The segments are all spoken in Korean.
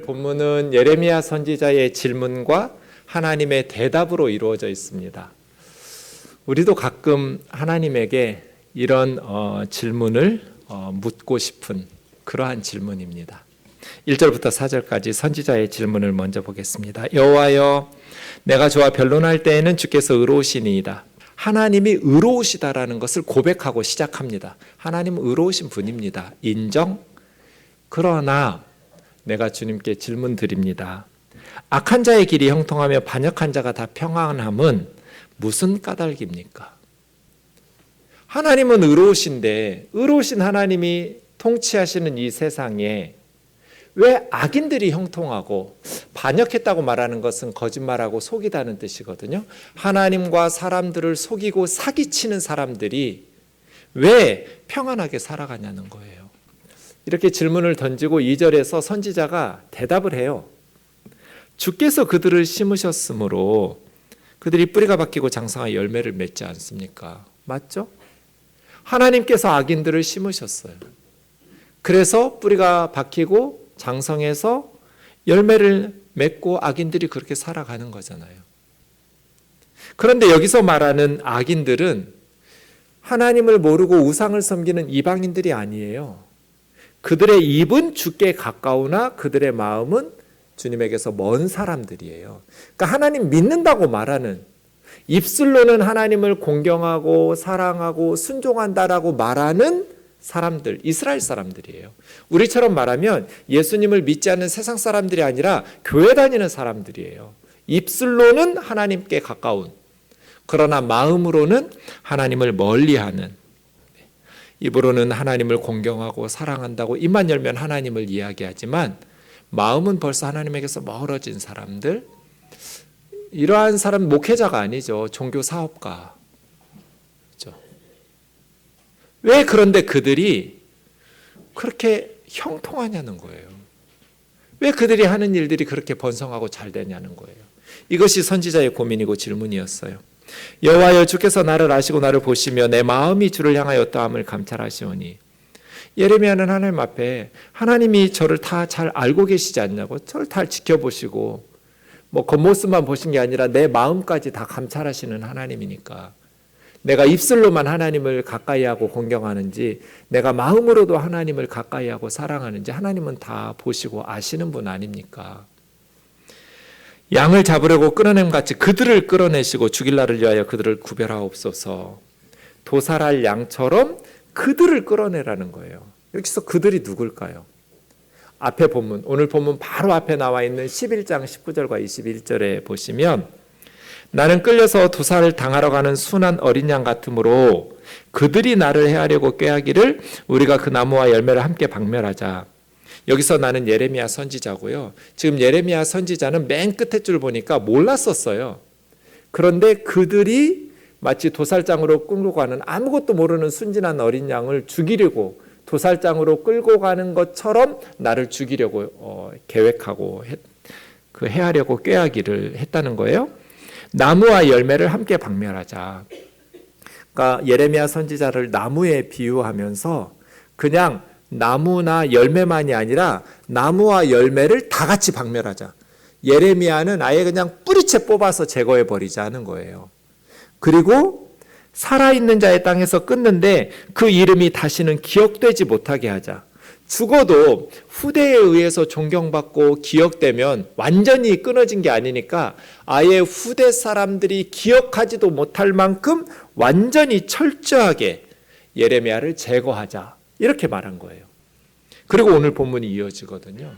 본문은 예레미야 선지자의 질문과 하나님의 대답으로 이루어져 있습니다. 우리도 가끔 하나님에게 이런 질문을 묻고 싶은 그러한 질문입니다. 1절부터 4절까지 선지자의 질문을 먼저 보겠습니다. 여호와여, 내가 저와 변론할 때에는 주께서 의로우시니이다. 하나님이 의로우시다라는 것을 고백하고 시작합니다. 하나님은 의로우신 분입니다. 인정? 그러나 내가 주님께 질문 드립니다. 악한 자의 길이 형통하며 반역한 자가 다 평안함은 무슨 까닭입니까? 하나님은 의로우신데 의로우신 하나님이 통치하시는 이 세상에 왜 악인들이 형통하고, 반역했다고 말하는 것은 거짓말하고 속이다는 뜻이거든요. 하나님과 사람들을 속이고 사기치는 사람들이 왜 평안하게 살아가냐는 거예요. 이렇게 질문을 던지고 2절에서 선지자가 대답을 해요. 주께서 그들을 심으셨으므로 그들이 뿌리가 박히고 장성하여 열매를 맺지 않습니까? 맞죠? 하나님께서 악인들을 심으셨어요. 그래서 뿌리가 박히고 장성해서 열매를 맺고 악인들이 그렇게 살아가는 거잖아요. 그런데 여기서 말하는 악인들은 하나님을 모르고 우상을 섬기는 이방인들이 아니에요. 그들의 입은 주께 가까우나 그들의 마음은 주님에게서 먼 사람들이에요. 그러니까 하나님 믿는다고 말하는, 입술로는 하나님을 공경하고 사랑하고 순종한다라고 말하는 사람들, 이스라엘 사람들이에요. 우리처럼 말하면 예수님을 믿지 않는 세상 사람들이 아니라 교회 다니는 사람들이에요. 입술로는 하나님께 가까운, 그러나 마음으로는 하나님을 멀리하는, 입으로는 하나님을 공경하고 사랑한다고 입만 열면 하나님을 이야기하지만 마음은 벌써 하나님에게서 멀어진 사람들, 이러한 사람 목회자가 아니죠. 종교 사업가. 그렇죠? 왜 그런데 그들이 그렇게 형통하냐는 거예요. 왜 그들이 하는 일들이 그렇게 번성하고 잘 되냐는 거예요. 이것이 선지자의 고민이고 질문이었어요. 여호와여, 주께서 나를 아시고 나를 보시며 내 마음이 주를 향하여 어떠함을 감찰하시오니. 예레미야는 하나님 앞에 하나님이 저를 다 잘 알고 계시지 않냐고, 저를 다 지켜보시고 겉모습만 보신 게 아니라 내 마음까지 다 감찰하시는 하나님이니까, 내가 입술로만 하나님을 가까이하고 공경하는지 내가 마음으로도 하나님을 가까이하고 사랑하는지 하나님은 다 보시고 아시는 분 아닙니까? 양을 잡으려고 끌어냄같이 그들을 끌어내시고 죽일 날을 위하여 그들을 구별하옵소서. 도살할 양처럼 그들을 끌어내라는 거예요. 여기서 그들이 누굴까요? 앞에 본문, 오늘 본문 바로 앞에 나와 있는 11장 19절과 21절에 보시면, 나는 끌려서 도살을 당하러 가는 순한 어린 양 같으므로 그들이 나를 해하려고 꾀하기를 우리가 그 나무와 열매를 함께 박멸하자. 여기서 나는 예레미야 선지자고요. 지금 예레미야 선지자는 맨 끝에 줄 보니까 몰랐었어요. 그런데 그들이 마치 도살장으로 끌고 가는, 아무것도 모르는 순진한 어린 양을 죽이려고 도살장으로 끌고 가는 것처럼 나를 죽이려고 계획하고 해하려고 꾀하기를 했다는 거예요. 나무와 열매를 함께 박멸하자. 그러니까 예레미야 선지자를 나무에 비유하면서 그냥 나무나 열매만이 아니라 나무와 열매를 다 같이 박멸하자. 예레미야는 아예 그냥 뿌리채 뽑아서 제거해 버리자는 거예요. 그리고 살아있는 자의 땅에서 끊는데 그 이름이 다시는 기억되지 못하게 하자. 죽어도 후대에 의해서 존경받고 기억되면 완전히 끊어진 게 아니니까 아예 후대 사람들이 기억하지도 못할 만큼 완전히 철저하게 예레미야를 제거하자, 이렇게 말한 거예요. 그리고 오늘 본문이 이어지거든요.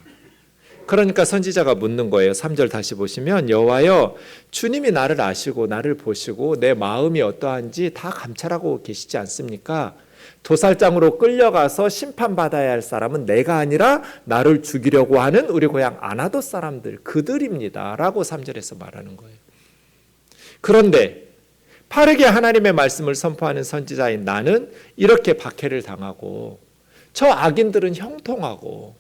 그러니까 선지자가 묻는 거예요. 3절 다시 보시면, 여호와여, 주님이 나를 아시고 나를 보시고 내 마음이 어떠한지 다 감찰하고 계시지 않습니까? 도살장으로 끌려가서 심판받아야 할 사람은 내가 아니라 나를 죽이려고 하는 우리 고향 아나돗 사람들, 그들입니다 라고 3절에서 말하는 거예요. 그런데 빠르게 하나님의 말씀을 선포하는 선지자인 나는 이렇게 박해를 당하고, 저 악인들은 형통하고,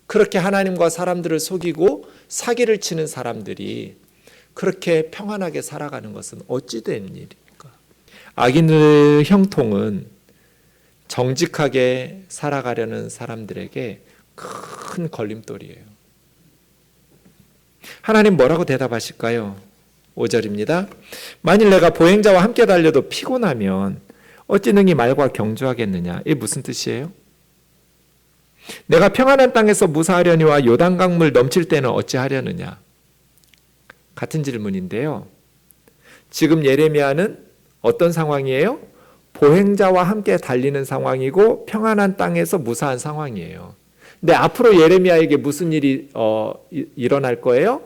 그렇게 하나님과 사람들을 속이고 사기를 치는 사람들이 그렇게 평안하게 살아가는 것은 어찌 된 일입니까? 악인의 형통은 정직하게 살아가려는 사람들에게 큰 걸림돌이에요. 하나님 뭐라고 대답하실까요? 5절입니다. 만일 내가 보행자와 함께 달려도 피곤하면 어찌 능히 말과 경주하겠느냐. 이게 무슨 뜻이에요? 내가 평안한 땅에서 무사하려니와 요단강물 넘칠 때는 어찌하려느냐. 같은 질문인데요. 지금 예레미야는 어떤 상황이에요? 보행자와 함께 달리는 상황이고 평안한 땅에서 무사한 상황이에요. 근데 앞으로 예레미야에게 무슨 일이 일어날 거예요?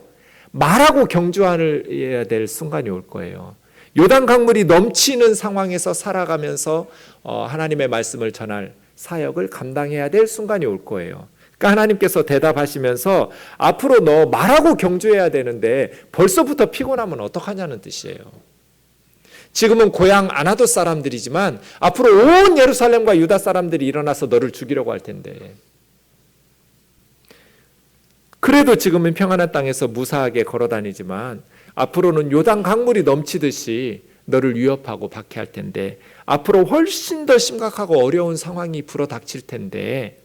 말하고 경주해야 될 순간이 올 거예요. 요단 강물이 넘치는 상황에서 살아가면서 하나님의 말씀을 전할 사역을 감당해야 될 순간이 올 거예요. 그러니까 하나님께서 대답하시면서 앞으로 너 말하고 경주해야 되는데 벌써부터 피곤하면 어떡하냐는 뜻이에요. 지금은 고향 아나돗 사람들이지만 앞으로 온 예루살렘과 유다 사람들이 일어나서 너를 죽이려고 할 텐데, 그래도 지금은 평안한 땅에서 무사하게 걸어다니지만 앞으로는 요단 강물이 넘치듯이 너를 위협하고 박해할 텐데, 앞으로 훨씬 더 심각하고 어려운 상황이 불어닥칠 텐데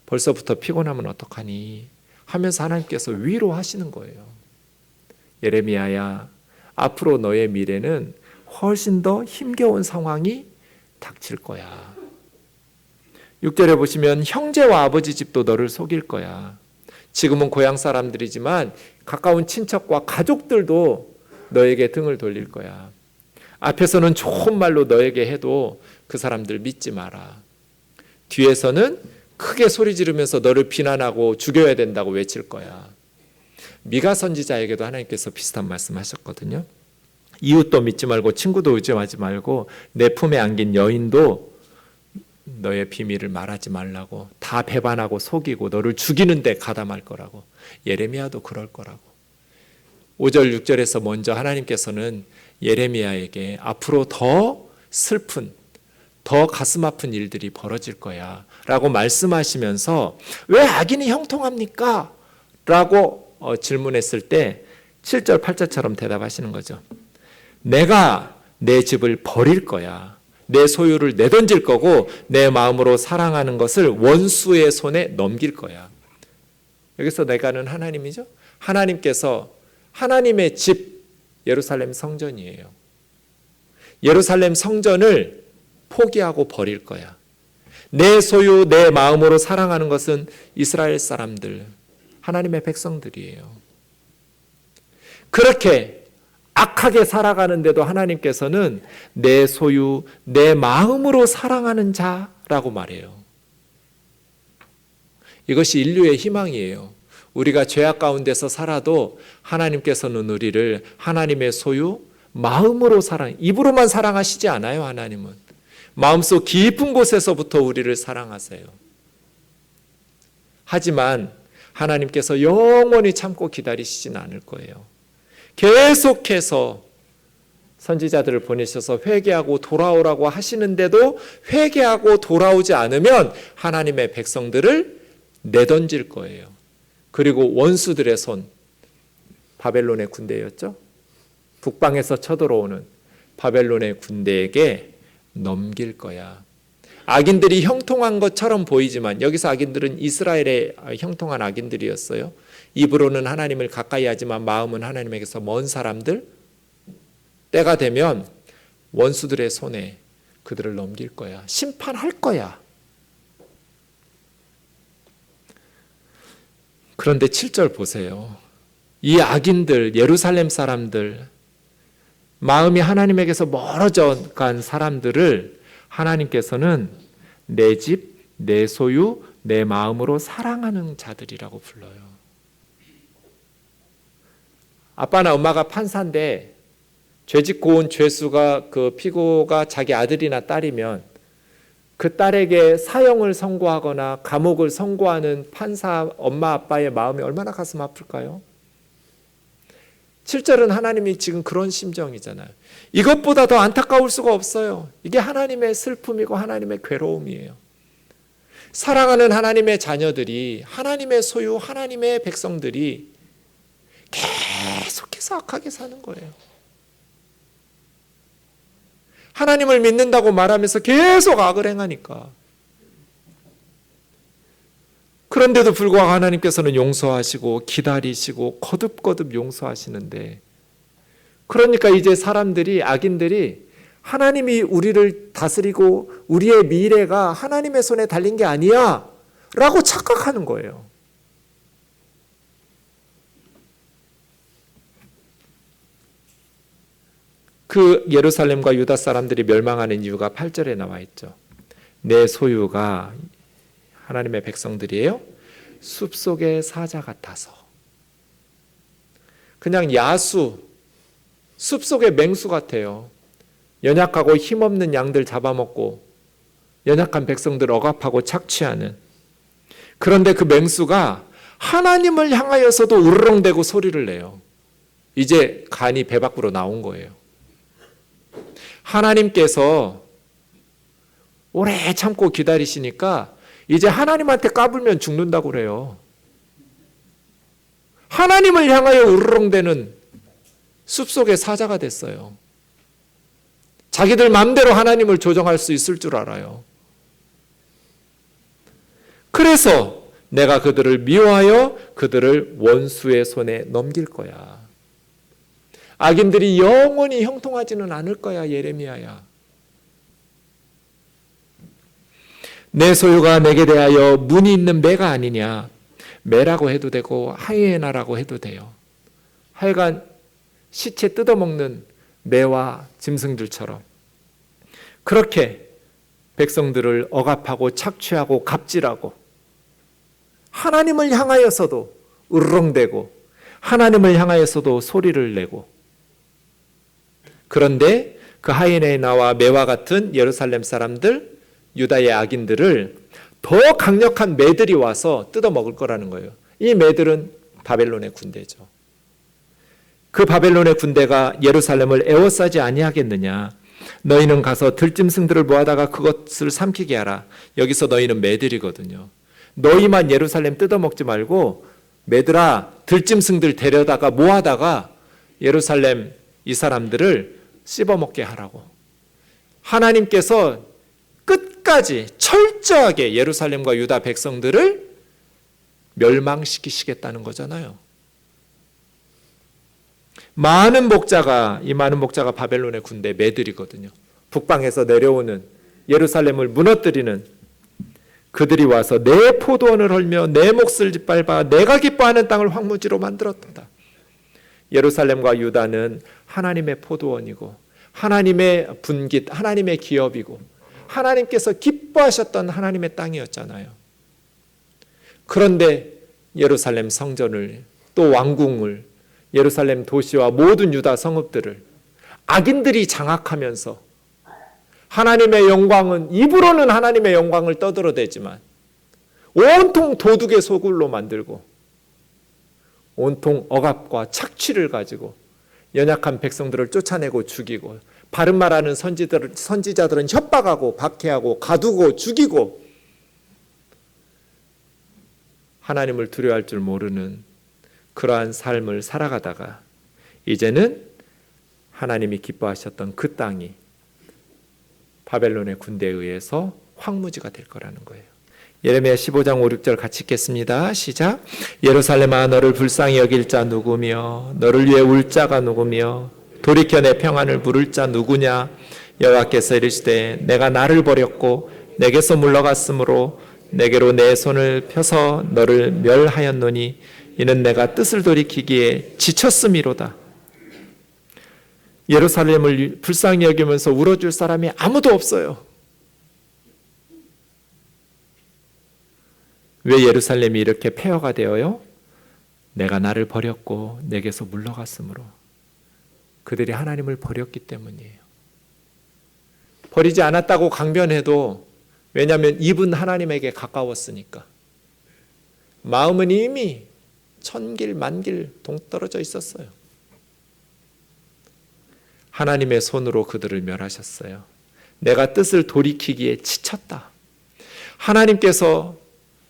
벌써부터 피곤하면 어떡하니 하면서 하나님께서 위로하시는 거예요. 예레미야야, 앞으로 너의 미래는 훨씬 더 힘겨운 상황이 닥칠 거야. 6절에 보시면 형제와 아버지 집도 너를 속일 거야. 지금은 고향 사람들이지만 가까운 친척과 가족들도 너에게 등을 돌릴 거야. 앞에서는 좋은 말로 너에게 해도 그 사람들 믿지 마라. 뒤에서는 크게 소리 지르면서 너를 비난하고 죽여야 된다고 외칠 거야. 미가 선지자에게도 하나님께서 비슷한 말씀하셨거든요. 이웃도 믿지 말고 친구도 의지하지 말고 내 품에 안긴 여인도 너의 비밀을 말하지 말라고, 다 배반하고 속이고 너를 죽이는 데 가담할 거라고. 예레미야도 그럴 거라고. 5절 6절에서 먼저 하나님께서는 예레미야에게 앞으로 더 슬픈, 더 가슴 아픈 일들이 벌어질 거야 라고 말씀하시면서 왜 악인이 형통합니까? 라고 질문했을 때 7절 8절처럼 대답하시는 거죠. 내가 내 집을 버릴 거야. 내 소유를 내던질 거고 내 마음으로 사랑하는 것을 원수의 손에 넘길 거야. 여기서 내가는 하나님이죠. 하나님께서 하나님의 집 예루살렘 성전이에요. 예루살렘 성전을 포기하고 버릴 거야. 내 소유, 내 마음으로 사랑하는 것은 이스라엘 사람들, 하나님의 백성들이에요. 그렇게 악하게 살아가는데도 하나님께서는 내 소유, 내 마음으로 사랑하는 자라고 말해요. 이것이 인류의 희망이에요. 우리가 죄악 가운데서 살아도 하나님께서는 우리를 하나님의 소유, 마음으로 입으로만 사랑하시지 않아요. 하나님은 마음속 깊은 곳에서부터 우리를 사랑하세요. 하지만 하나님께서 영원히 참고 기다리시진 않을 거예요. 계속해서 선지자들을 보내셔서 회개하고 돌아오라고 하시는데도 회개하고 돌아오지 않으면 하나님의 백성들을 내던질 거예요. 그리고 원수들의 손, 바벨론의 군대였죠. 북방에서 쳐들어오는 바벨론의 군대에게 넘길 거야. 악인들이 형통한 것처럼 보이지만 여기서 악인들은 이스라엘의 형통한 악인들이었어요. 입으로는 하나님을 가까이 하지만 마음은 하나님에게서 먼 사람들, 때가 되면 원수들의 손에 그들을 넘길 거야. 심판할 거야. 그런데 7절 보세요. 이 악인들, 예루살렘 사람들, 마음이 하나님에게서 멀어져 간 사람들을 하나님께서는 내 집, 내 소유, 내 마음으로 사랑하는 자들이라고 불러요. 아빠나 엄마가 판사인데 죄짓고 온 죄수가 그 피고가 자기 아들이나 딸이면 그 딸에게 사형을 선고하거나 감옥을 선고하는 판사 엄마 아빠의 마음이 얼마나 가슴 아플까요? 7절은 하나님이 지금 그런 심정이잖아요. 이것보다 더 안타까울 수가 없어요. 이게 하나님의 슬픔이고 하나님의 괴로움이에요. 사랑하는 하나님의 자녀들이, 하나님의 소유, 하나님의 백성들이 계속해서 악하게 사는 거예요. 하나님을 믿는다고 말하면서 계속 악을 행하니까. 그런데도 불구하고 하나님께서는 용서하시고 기다리시고 거듭거듭 용서하시는데, 그러니까 이제 사람들이, 악인들이 하나님이 우리를 다스리고 우리의 미래가 하나님의 손에 달린 게 아니야 라고 착각하는 거예요. 그 예루살렘과 유다 사람들이 멸망하는 이유가 8절에 나와 있죠. 내 소유가, 하나님의 백성들이에요, 숲속의 사자 같아서. 그냥 야수, 숲속의 맹수 같아요. 연약하고 힘없는 양들 잡아먹고 연약한 백성들 억압하고 착취하는. 그런데 그 맹수가 하나님을 향하여서도 으르렁대고 소리를 내요. 이제 간이 배 밖으로 나온 거예요. 하나님께서 오래 참고 기다리시니까 이제 하나님한테 까불면 죽는다고 그래요. 하나님을 향하여 으르렁대는 숲속의 사자가 됐어요. 자기들 마음대로 하나님을 조정할 수 있을 줄 알아요. 그래서 내가 그들을 미워하여 그들을 원수의 손에 넘길 거야. 악인들이 영원히 형통하지는 않을 거야, 예레미야야. 내 소유가 내게 대하여 문이 있는 매가 아니냐. 매라고 해도 되고 하이에나라고 해도 돼요. 하여간 시체 뜯어먹는 매와 짐승들처럼 그렇게 백성들을 억압하고 착취하고 갑질하고 하나님을 향하여서도 으르렁대고 하나님을 향하여서도 소리를 내고, 그런데 그 하이에나와 매와 같은 예루살렘 사람들, 유다의 악인들을 더 강력한 매들이 와서 뜯어먹을 거라는 거예요. 이 매들은 바벨론의 군대죠. 그 바벨론의 군대가 예루살렘을 에워싸지 아니하겠느냐. 너희는 가서 들짐승들을 모아다가 그것을 삼키게 하라. 여기서 너희는 매들이거든요. 너희만 예루살렘 뜯어먹지 말고 매들아, 들짐승들 데려다가 모아다가 예루살렘 이 사람들을 씹어먹게 하라고. 하나님께서 끝까지 철저하게 예루살렘과 유다 백성들을 멸망시키시겠다는 거잖아요. 이 많은 목자가 바벨론의 군대 매들이거든요. 북방에서 내려오는 예루살렘을 무너뜨리는 그들이 와서 내 포도원을 헐며 내 몫을 짓밟아 내가 기뻐하는 땅을 황무지로 만들었다. 예루살렘과 유다는 하나님의 포도원이고 하나님의 분깃, 하나님의 기업이고 하나님께서 기뻐하셨던 하나님의 땅이었잖아요. 그런데 예루살렘 성전을, 또 왕궁을, 예루살렘 도시와 모든 유다 성읍들을 악인들이 장악하면서 하나님의 영광은, 입으로는 하나님의 영광을 떠들어대지만 온통 도둑의 소굴로 만들고 온통 억압과 착취를 가지고 연약한 백성들을 쫓아내고 죽이고, 바른 말하는 선지자들은 협박하고 박해하고 가두고 죽이고, 하나님을 두려워할 줄 모르는 그러한 삶을 살아가다가 이제는 하나님이 기뻐하셨던 그 땅이 바벨론의 군대에 의해서 황무지가 될 거라는 거예요. 예레미야 15장 5, 6절 같이 읽겠습니다. 시작. 예루살렘아, 너를 불쌍히 여길 자 누구며 너를 위해 울 자가 누구며 돌이켜 내 평안을 부를 자 누구냐. 여호와께서 이르시되 내가 나를 버렸고 내게서 물러갔으므로 내게로 내 손을 펴서 너를 멸하였노니 이는 내가 뜻을 돌이키기에 지쳤음이로다. 예루살렘을 불쌍히 여기면서 울어줄 사람이 아무도 없어요. 왜 예루살렘이 이렇게 폐허가 되어요? 내가 나를 버렸고 내게서 물러갔으므로. 그들이 하나님을 버렸기 때문이에요. 버리지 않았다고 강변해도, 왜냐하면 입은 하나님에게 가까웠으니까. 마음은 이미 천길 만길 동떨어져 있었어요. 하나님의 손으로 그들을 멸하셨어요. 내가 뜻을 돌이키기에 지쳤다. 하나님께서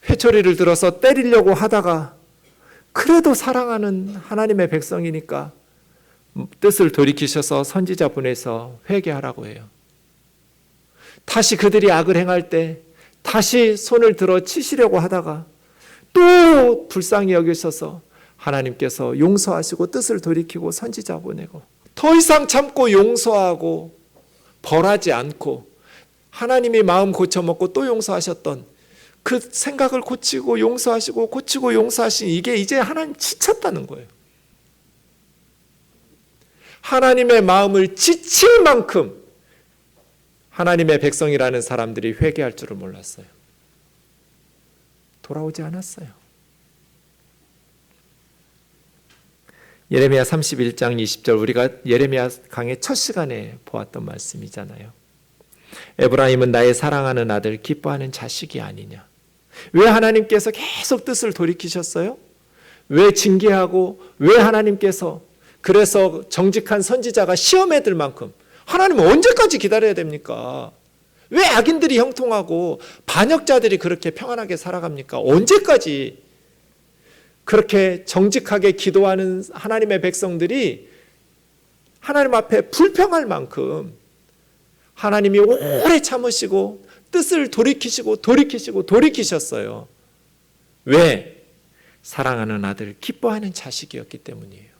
회초리를 들어서 때리려고 하다가 그래도 사랑하는 하나님의 백성이니까 뜻을 돌이키셔서 선지자 보내서 회개하라고 해요. 다시 그들이 악을 행할 때 다시 손을 들어 치시려고 하다가 또 불쌍히 여기셔서 하나님께서 용서하시고 뜻을 돌이키고 선지자 보내고, 더 이상 참고 용서하고 벌하지 않고 하나님이 마음 고쳐먹고 또 용서하셨던 그 생각을 고치고 용서하시고 고치고 용서하신 이게 이제 하나님 지쳤다는 거예요. 하나님의 마음을 지칠 만큼 하나님의 백성이라는 사람들이 회개할 줄을 몰랐어요. 돌아오지 않았어요. 예레미야 31장 20절, 우리가 예레미야 강의 첫 시간에 보았던 말씀이잖아요. 에브라임은 나의 사랑하는 아들, 기뻐하는 자식이 아니냐. 왜 하나님께서 계속 뜻을 돌이키셨어요? 왜 징계하고 왜 하나님께서 그래서 정직한 선지자가 시험에 들 만큼 하나님은 언제까지 기다려야 됩니까? 왜 악인들이 형통하고 반역자들이 그렇게 평안하게 살아갑니까? 언제까지 그렇게 정직하게 기도하는 하나님의 백성들이 하나님 앞에 불평할 만큼 하나님이 오래 참으시고 뜻을 돌이키셨어요. 왜? 사랑하는 아들, 기뻐하는 자식이었기 때문이에요.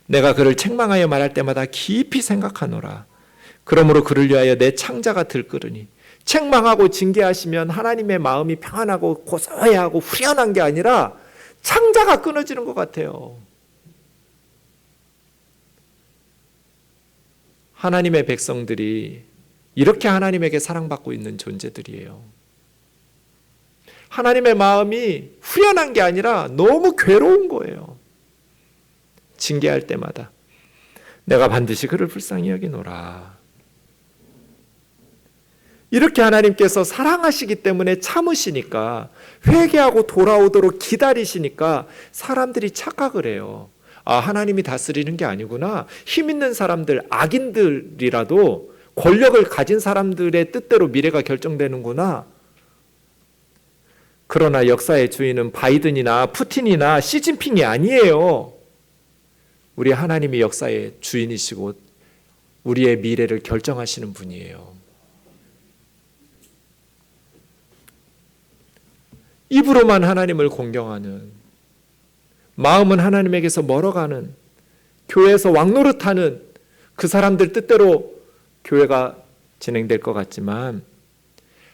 내가 그를 책망하여 말할 때마다 깊이 생각하노라. 그러므로 그를 위하여 내 창자가 들끓으니. 책망하고 징계하시면 하나님의 마음이 평안하고 고소해하고 후련한 게 아니라 창자가 끊어지는 것 같아요. 하나님의 백성들이 이렇게 하나님에게 사랑받고 있는 존재들이에요. 하나님의 마음이 후련한 게 아니라 너무 괴로운 거예요. 징계할 때마다 내가 반드시 그를 불쌍히 여기노라. 이렇게 하나님께서 사랑하시기 때문에 참으시니까, 회개하고 돌아오도록 기다리시니까 사람들이 착각을 해요. 아, 하나님이 다스리는 게 아니구나. 힘 있는 사람들, 악인들이라도 권력을 가진 사람들의 뜻대로 미래가 결정되는구나. 그러나 역사의 주인은 바이든이나 푸틴이나 시진핑이 아니에요. 우리 하나님이 역사의 주인이시고 우리의 미래를 결정하시는 분이에요. 입으로만 하나님을 공경하는, 마음은 하나님에게서 멀어가는, 교회에서 왕노릇하는 그 사람들 뜻대로 교회가 진행될 것 같지만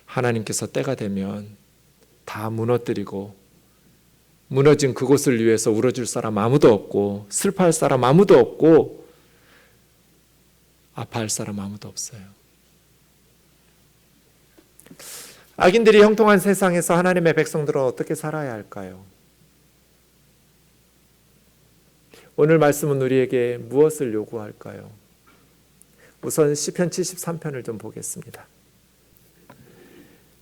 하나님께서 때가 되면 다 무너뜨리고, 무너진 그곳을 위해서 울어줄 사람 아무도 없고, 슬퍼할 사람 아무도 없고, 아파할 사람 아무도 없어요. 악인들이 형통한 세상에서 하나님의 백성들은 어떻게 살아야 할까요? 오늘 말씀은 우리에게 무엇을 요구할까요? 우선 시편 73편을 좀 보겠습니다.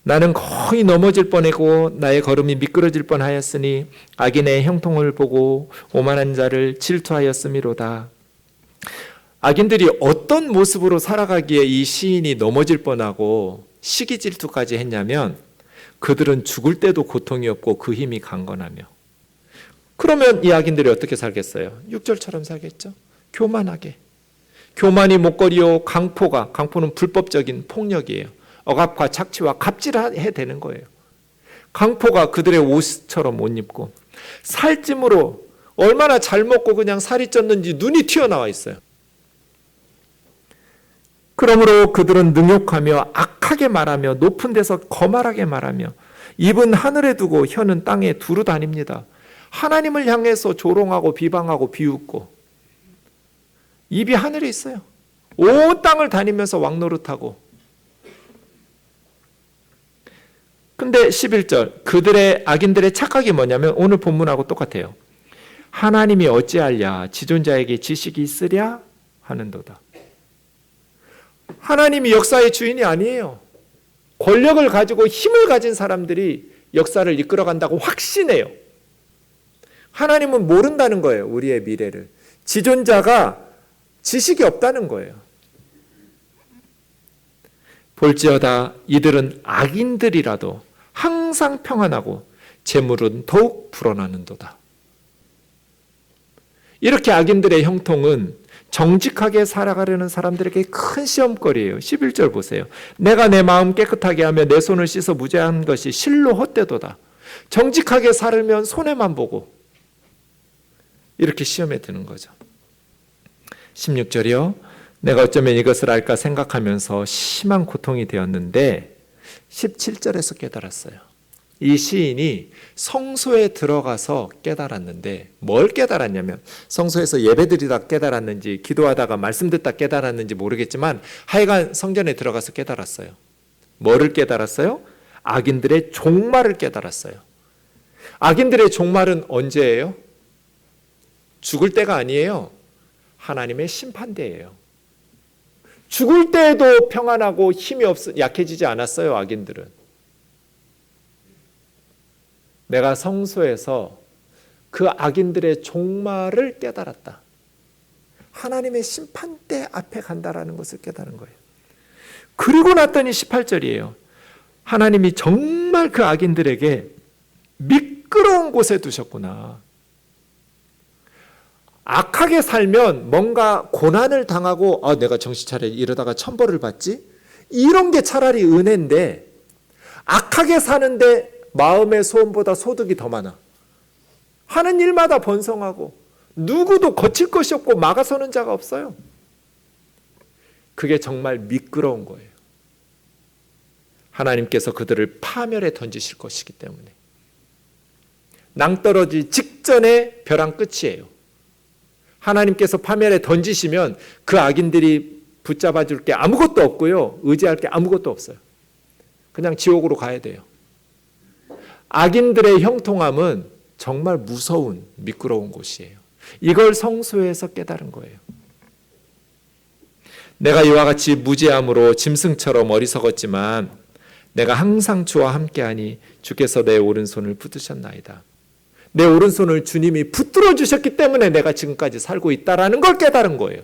나는 거의 넘어질 뻔하고 나의 걸음이 미끄러질 뻔하였으니 악인의 형통을 보고 오만한 자를 질투하였음이로다. 악인들이 어떤 모습으로 살아가기에 이 시인이 넘어질 뻔하고 시기 질투까지 했냐면, 그들은 죽을 때도 고통이 없고 그 힘이 강건하며. 그러면 이 악인들이 어떻게 살겠어요? 6절처럼 살겠죠? 교만하게. 교만이 목걸이요, 강포는 불법적인 폭력이에요. 억압과 착취와 갑질해야 되는 거예요. 강포가 그들의 옷처럼 옷 입고, 살찜으로 얼마나 잘 먹고 그냥 살이 쪘는지 눈이 튀어나와 있어요. 그러므로 그들은 능욕하며 악하게 말하며 높은 데서 거말하게 말하며 입은 하늘에 두고 혀는 땅에 두루 다닙니다. 하나님을 향해서 조롱하고 비방하고 비웃고, 입이 하늘에 있어요. 온 땅을 다니면서 왕노릇하고. 근데 11절, 그들의 악인들의 착각이 뭐냐면 오늘 본문하고 똑같아요. 하나님이 어찌하랴, 지존자에게 지식이 있으랴 하는도다. 하나님이 역사의 주인이 아니에요. 권력을 가지고 힘을 가진 사람들이 역사를 이끌어간다고 확신해요. 하나님은 모른다는 거예요. 우리의 미래를. 지존자가 지식이 없다는 거예요. 볼지어다 이들은 악인들이라도 항상 평안하고 재물은 더욱 불어나는도다. 이렇게 악인들의 형통은 정직하게 살아가려는 사람들에게 큰 시험거리예요. 11절 보세요. 내가 내 마음 깨끗하게 하며 내 손을 씻어 무죄한 것이 실로 헛되도다. 정직하게 살면 손해만 보고 이렇게 시험에 드는 거죠. 16절이요. 내가 어쩌면 이것을 알까 생각하면서 심한 고통이 되었는데 17절에서 깨달았어요. 이 시인이 성소에 들어가서 깨달았는데 뭘 깨달았냐면 성소에서 예배드리다 깨달았는지 기도하다가 말씀 듣다 깨달았는지 모르겠지만 하여간 성전에 들어가서 깨달았어요. 뭐를 깨달았어요? 악인들의 종말을 깨달았어요. 악인들의 종말은 언제예요? 죽을 때가 아니에요. 하나님의 심판대예요. 죽을 때에도 평안하고 힘이 약해지지 않았어요. 악인들은. 내가 성소에서 그 악인들의 종말을 깨달았다. 하나님의 심판대 앞에 간다라는 것을 깨달은 거예요. 그리고 났더니 18절이에요. 하나님이 정말 그 악인들에게 미끄러운 곳에 두셨구나. 악하게 살면 뭔가 고난을 당하고 내가 정신 차려 이러다가 천벌을 받지? 이런 게 차라리 은혜인데 악하게 사는데 마음의 소원보다 소득이 더 많아. 하는 일마다 번성하고 누구도 거칠 것이 없고 막아서는 자가 없어요. 그게 정말 미끄러운 거예요. 하나님께서 그들을 파멸에 던지실 것이기 때문에. 낭떠러지 직전에 벼랑 끝이에요. 하나님께서 파멸에 던지시면 그 악인들이 붙잡아 줄 게 아무것도 없고요. 의지할 게 아무것도 없어요. 그냥 지옥으로 가야 돼요. 악인들의 형통함은 정말 무서운 미끄러운 곳이에요. 이걸 성소에서 깨달은 거예요. 내가 이와 같이 무지함으로 짐승처럼 어리석었지만 내가 항상 주와 함께하니 주께서 내 오른손을 붙드셨나이다. 내 오른손을 주님이 붙들어 주셨기 때문에 내가 지금까지 살고 있다라는 걸 깨달은 거예요.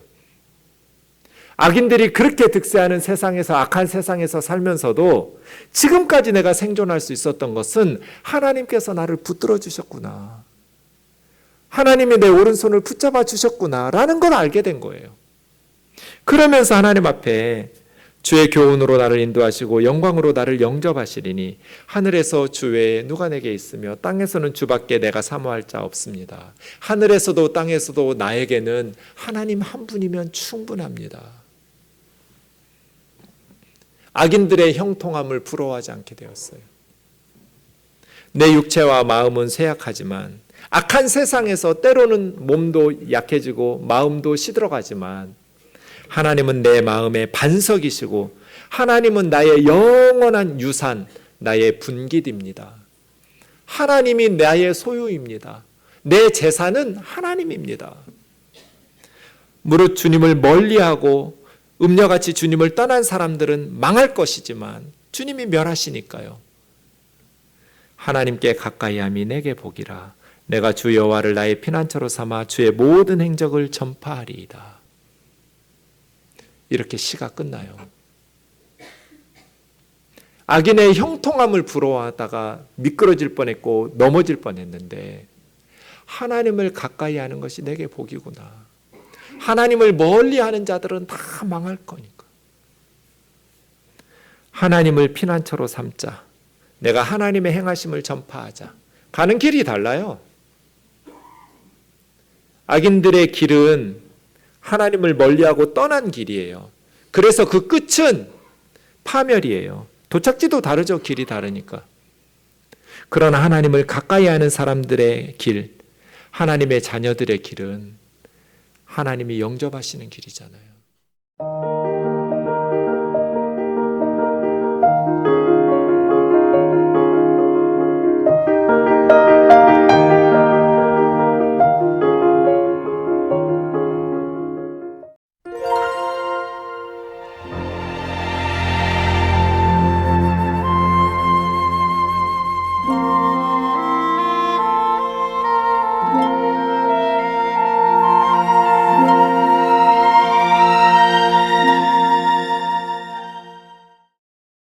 악인들이 그렇게 득세하는 세상에서 악한 세상에서 살면서도 지금까지 내가 생존할 수 있었던 것은 하나님께서 나를 붙들어 주셨구나. 하나님이 내 오른손을 붙잡아 주셨구나 라는 걸 알게 된 거예요. 그러면서 하나님 앞에 주의 교훈으로 나를 인도하시고 영광으로 나를 영접하시리니 하늘에서 주 외에 누가 내게 있으며 땅에서는 주밖에 내가 사모할 자 없습니다. 하늘에서도 땅에서도 나에게는 하나님 한 분이면 충분합니다. 악인들의 형통함을 부러워하지 않게 되었어요. 내 육체와 마음은 쇠약하지만 악한 세상에서 때로는 몸도 약해지고 마음도 시들어가지만 하나님은 내 마음의 반석이시고 하나님은 나의 영원한 유산, 나의 분깃입니다. 하나님이 나의 소유입니다. 내 재산은 하나님입니다. 무릇 주님을 멀리하고 음녀같이 주님을 떠난 사람들은 망할 것이지만 주님이 멸하시니까요. 하나님께 가까이함이 내게 복이라. 내가 주 여호와를 나의 피난처로 삼아 주의 모든 행적을 전파하리이다. 이렇게 시가 끝나요. 악인의 형통함을 부러워하다가 미끄러질 뻔했고 넘어질 뻔했는데 하나님을 가까이 하는 것이 내게 복이구나. 하나님을 멀리하는 자들은 다 망할 거니까. 하나님을 피난처로 삼자. 내가 하나님의 행하심을 전파하자. 가는 길이 달라요. 악인들의 길은 하나님을 멀리하고 떠난 길이에요. 그래서 그 끝은 파멸이에요. 도착지도 다르죠. 길이 다르니까. 그러나 하나님을 가까이 하는 사람들의 길, 하나님의 자녀들의 길은 하나님이 영접하시는 길이잖아요.